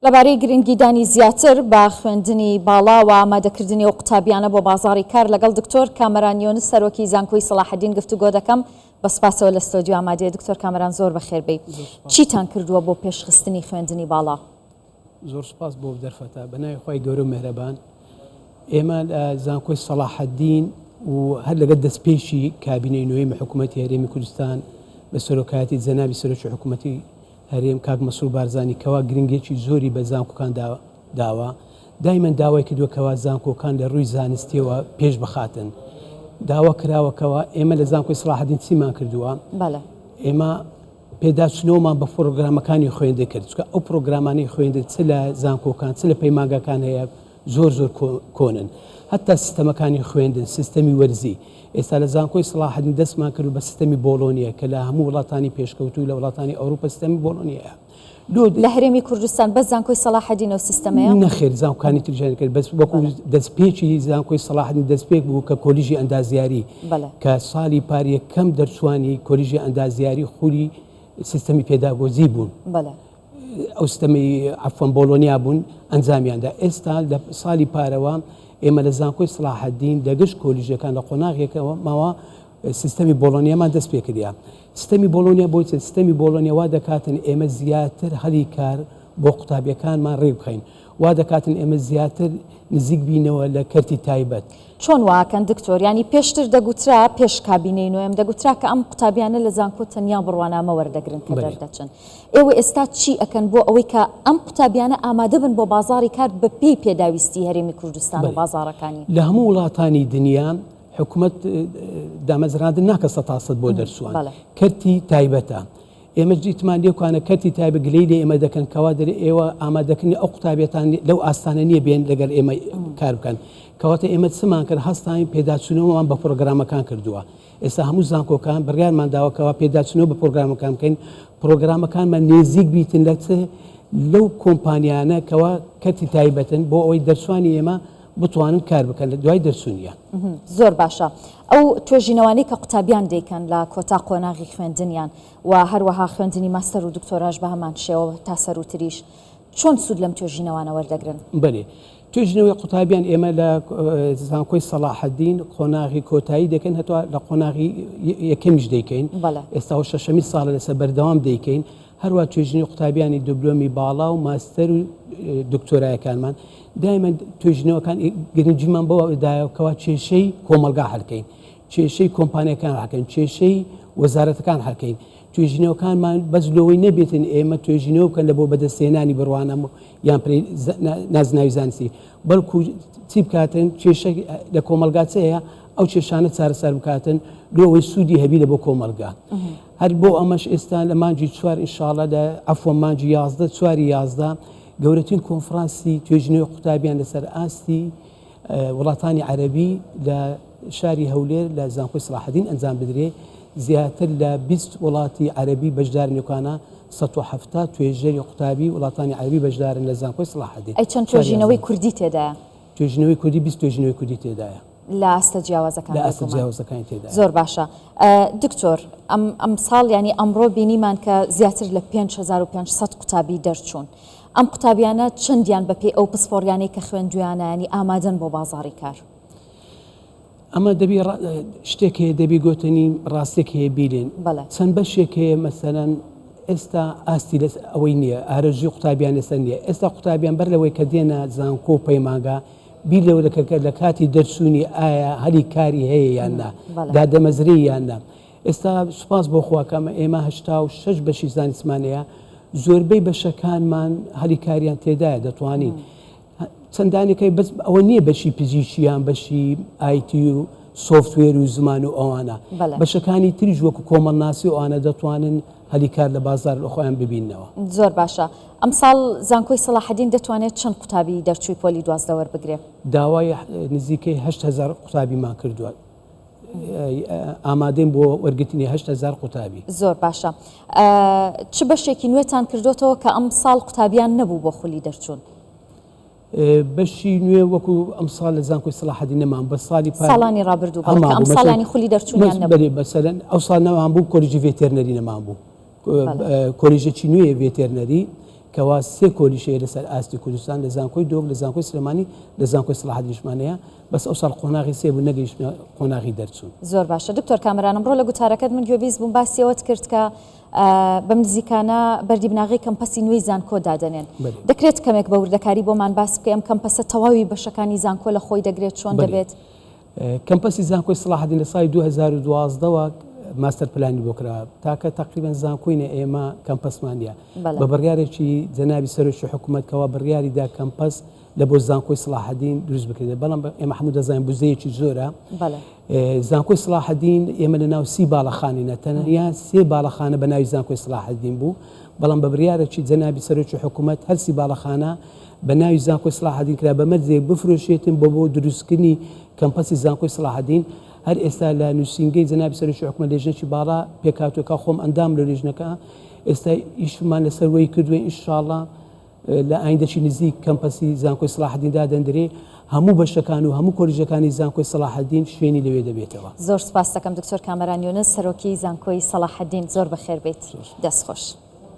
لەبارەی گرنگیدانی زیاتر با خوێندنی باڵا و ئامادەکردنی و قوتابیانە بۆ بازاڕی کار لەگەڵ دکتۆر کامەران یۆنس سەرۆکی زانکۆی سەلاحەدین گفتوگۆ دەکەم بە سپاسەوە لە ستۆدیۆ ئامادەیە. دکتۆر کامەران زۆر بەخێربێی. چیتان کردووە بۆ پێشخستنی خوێندنی باڵا؟ زۆر سپاس بۆ دەرفەتە بەناوی خۆی گەورە و مێهرەبان. ئێمە زانکۆی سەلاحەدین و هەر لەگەڵ دەستپێشی کابینەی نوێی حکوومەتی هەرێمی کوردستان بە سەرۆکایەتی جەنابی سەرۆکی حکوومەتی هەرێم کاک مەسروور بارزانی کەوا گرنگێکی زۆری بە زانکۆکان داوە دایمەن داوای کردووە کەوا زانکۆکان لە ڕووی زانستیەوە پێش بخاتن. داوا کراوەکەوە ئێمە لە زانکۆی سەلاحەدین چیمان کردووە؟ ئێمە پێداچنەوەمان بە پرۆگرامەکانی خوێندە کرد. چکە ئەو پرۆگرامانەی خوێندە چ لە زانکۆکان چ لە پەیمانگەکان هەیە زۆر کۆنن، هەتا سیستەمەکانی خوێندن، سیستەمی وەرزی. ئێستا لە زانکۆی سەلاحەدین دەستمان کرد بە سیستەمی بۆلۆنیە کە لە هەموو وڵاتانی پێشکەوتوو لە وڵاتانی ئەوروپا سیستەمی بۆلۆنیەیە. لە هەرێمی کوردستان بەس زانکۆی سەلاحەدین و سیستەمەیە؟ نەخێر، زانکۆکانی تریشیان کرد، بەس وەکو دەستپێکی زانکۆی سەلاحەدین دەستپێک بوو کە کۆلیژی ئەندازیاری کە ساڵی پار یەکەم دەرچوانی کۆلیژی ئەندازیاری خوری سیستەمی پێداگۆزی بوون. ئەو سیستەمی عەفوەن بۆلۆنیا بوون ئەنجامیاندا. ئێستا لە ساڵی پارەوە ئێمە لە زانکۆی سەلاحەدین دەگەشت کۆلیژەکان لە قۆناغێکەوە ماوە سیستەمی بۆلۆنیامان دەست پێ کردیا. سیستەمی بۆلۆنیا بۆی سیستەمی بۆلۆنیا وا دەکاتن ئێمە زیاتر هەلی کار بۆ قوتابیەکانمان ڕێ بخەین، وا دەکاتن ئێمە زیاتر نزیک بینەوە لە کەرتی تایبەت. چۆن واکەن دکتۆر؟ ینی پێشتر دەگوترا پێش کابینەی نوێم دەگوترا کە ئەم قوتابیانە لە زانکۆ تەنیا بڕوانامە وەردەگرن کە دەردەچن. ئێوە ئێستا چی ئەکەن بۆ ئەوەی کە ئەم قوتابیانە ئامادە بن بۆ بازاڕی کار بە پێی پێداویستی هەرێمی کوردستان و بازاڕەکانی؟ لە هەموو وڵاتانی دنیا حکوومەت دامەزراندن ناکە 100% بۆ دەرسوان، کەرتی تایبەتە. ئێمە جیتمان لێکوانە کەرتی تایبەت گلەی لێ ئێمە دەکەن کەوا دەرێ ئێوە ئامادەکردنی ئەو قوتابیەتان لەو ئاستانە نییە بێن لەگەڵ ئێمە کار بکەن. کەواتە ئێمە چمان کرد هەستاین پێداچوونەوەمان بە پرۆگرامەکان کردووە. ئێستا هەموو زانکۆکان بڕیارمان داوەکەوە پێداچوونەوە بە پرۆگرامەکان بکەین، پرۆگرامەکانمان نێزیک بیتن لەو کۆمپانیانە کەوا کەرتی تایبەتن بۆ ئەوەی دەرسوانی ئێمە بتوانن کار بکەن لە دوای دەرسوونیان. زۆر باشە. ئەو توێژینەوەی کە قوتابیان دەیکەن لە کۆتا قۆناغی خوێندنیان و هەروەها خوێندنی ماستەر و دکتۆراژ بە هەمان شێوە تا سەروتریش چۆن سوود لەم توێژینەوانە وەردەگرن؟ بەێ توێژینەوەی قوتابیان ئێمە لە زانکۆی سەلاحەدین قۆناغی کۆتایی دەکەن، هەتووە لە قۆناغی یەکەمیش دەیکەین. ئێستا 6 ساڵە لەسەر بەردەوام دەیکەین. هەروە توێژینی قوتابیانی دیبلۆمی باڵا و ماستەر و دکتۆرایەکانمان دایمەن توێژینەوەکان گرنگیمان بۆ دایەوەکەوە کێشەی کۆمەلگا هەڵکەین، کێشەی کۆمپانیەکان هەڵکەین، کێشەی وەزارەتەکان هەڵکەین. توێژینەوەکانمان بەس لەوەی نەبێتن ئێمە توێژینەوە بکەن لە بۆ بەدەستێنانی بڕوانە یان نازناوی زانستی، بەڵکو چی بکاتن کێشە لە کۆمەلگاچەیە ئەو کێشانە چارەسەر بکاتن لەوەی سوودی هەبی لە بۆ کۆمەلگا. هەر بۆ ئەمەش ئێستا لە مانجی 4 ئینشاڵڵا لە عەفوەن مانجی 11 چواری 11 گەورەترین کۆنفرانسی توێژینەوەی قوتابیان لەسەر ئاستی وڵاتانی عەرەبی لە شاری هەولێر لە زانکۆی سەلاحەدین ئەنجام بدرێ. زیاتر لە 20 وڵاتی عەرەبی بەشدارنەکانە 170 توێژەری قوتابی وڵاتانی عەرەبی بەشدارن لە زانکۆی سەلاحەدین. ئەی چەند توێژینەوەی کوردی تێدایە؟ توێژینەوەی کوردی 20 توێژینەوەی کوردی تێدایە لە ئاستە جیاوازەکانی تێدا. زۆر باشە. دکتۆر ئەم ساڵ ینی ئەمڕۆ بینیمان کە زیاتر لە 5500 قوتابی دەرچوون. ئەم قوتابیانە چەندیان بەپێی ئەو پسپۆڕیانەی کە خوێندویانە ینی ئامادەن بۆ بازاڕی کار؟ ئەمە دەبی شتێک هەیە دەبی گوتنی ڕاستێک هەیە بیرێن. چەند بەشێک هەیە مەسەلەن ئێستا ئاستی ئەوەی نییە، ئارەژوی قوتابیان لەسەر نییە. ئێستا قوتابیان بەر لەوەی کە دێنە زانکۆ پەیمانگا بیر لەوە دەکەکە لە کاتی دەرچوونی ئایا هەلی کاری هەیە یان نا، دادەمەزری یان نا. ئێستا سوپاس بۆ خواکەمە ئێمە 86 بەشی زانستمانەیە، زۆربەی بەشەکانمان هەلی کاریان تێدایە دەتوانین. چەندانێکەکەی بەس ئەوە نییە بەشی پزیشکیان، بەشی ئایتی و سۆفتوێر و زمان و ئەوانە، بەشەکانی تریژ وەکو کۆمەڵناسی ئەوانە دەتوانن هەلی کار لە بازار لە خۆیان ببینەوە. زۆر باشە. ئەم ساڵ زانکۆی سەلاحەدین دەتوانێت چەند قوتابی دەرچووی پۆلی 12 وەربگرێت؟ داوای نزیکەی 8000 قوتابیمان کردووە. ئامادەین بۆ وەرگرتنی 8000 قوتابی. زۆر باشە. چ بەشێکی نوێتان کردوتەوە کە ئەم ساڵ قوتابیان نەبوو بۆ خولی دەرچوون؟ بەشی نوێ وەکو ئەم ساڵ لە زانکۆی سەلاحەدین نەمان بە ساڵانی ڕابردوو ئەم ساڵانی خولی دەرچوونیان نەبوو. بەسەرەن ئەو ساڵ نەمان بوو کۆلیژی ڤێتێرنەری نەمان بوو، کۆلیژێکی نوێ ڤێتێرنەری کەوا سێ کۆلیشەیە لەسەر ئاستی کوردستان لە زانکۆی دۆک لە زانکۆی سلێمانی لە زانکۆی سەلاحەدینیشمانەیە بەس ئەو ساڵ قۆناغی سێ بوو نەگەیشتە قۆناغی دەرچوون. زۆر باشە دکتۆر کامەران ئەمڕۆ لە گوتارەکەت من گوێبیست بووم باسیەوەت کرد کە بەم نزیکانە بەردی بناغی کەمپەسی نوێی زانکۆ دادەنێن دەکرێت کەمێک بە وردەکاری بۆمان باس بکە ئەم کەمپەسە تەواوی بەشەکانی زانکۆ لە خۆی دەگرێت چۆن دەبێت؟ کەمپەسی زانکۆی سەلاحەدین لە ساڵی 2012ەوە ماستەر پلانی بۆ کرا تاکە تقریبان زانکۆینە ئێمە کەمپەسمانە بە بڕیارێکی جەنابی سەرۆکی حکوومەتەوە بڕیاریدا کەمپەس لە بۆ زانکۆی سەلاحەدین دروست بکرێت بەڵام ئێمە هەموو دەزانین بوزەیەکی زۆرە زانکۆی سەلاحەدین ئێمە لە ناو 30 باڵەخانینە تەنیا 3 باڵەخانە بە ناوی زانکۆی سەلاحەدین بوو بەڵام بە بڕیارێکی جەنابی سەرۆکی حکوومەت هەر 30 باڵەخانە بە ناوی زانکۆی سەلاحەدین کرا بە مەرجێک بفرۆشێتن بۆ دروستکردنی کەمپەسی زانکۆی سەلاحەدین هەر ئێستا لە نووسینگەی جەنابی سەرۆکی حکوومەت لێژنێکی باڵا پێکهاتووەکە خۆم ئەندام لە لێژنەکە ئێستا ئیشمان لەسەر وەی کردووە ئینشاڵڵا لە ئایندەی نزیک کەمپەسی زانکۆی سەلاحەدین دادەندرێ هەموو بەشەکان و هەموو کۆلیژەکانی زانکۆی سەلاحەدین شوێنی لەوێ دەبێتەوە. زۆر سپاس دەکەم دکتۆر کامەران یونس سەرۆکی زانکۆی سەلاحەدین زۆر بەخێر بێت دەستخۆش.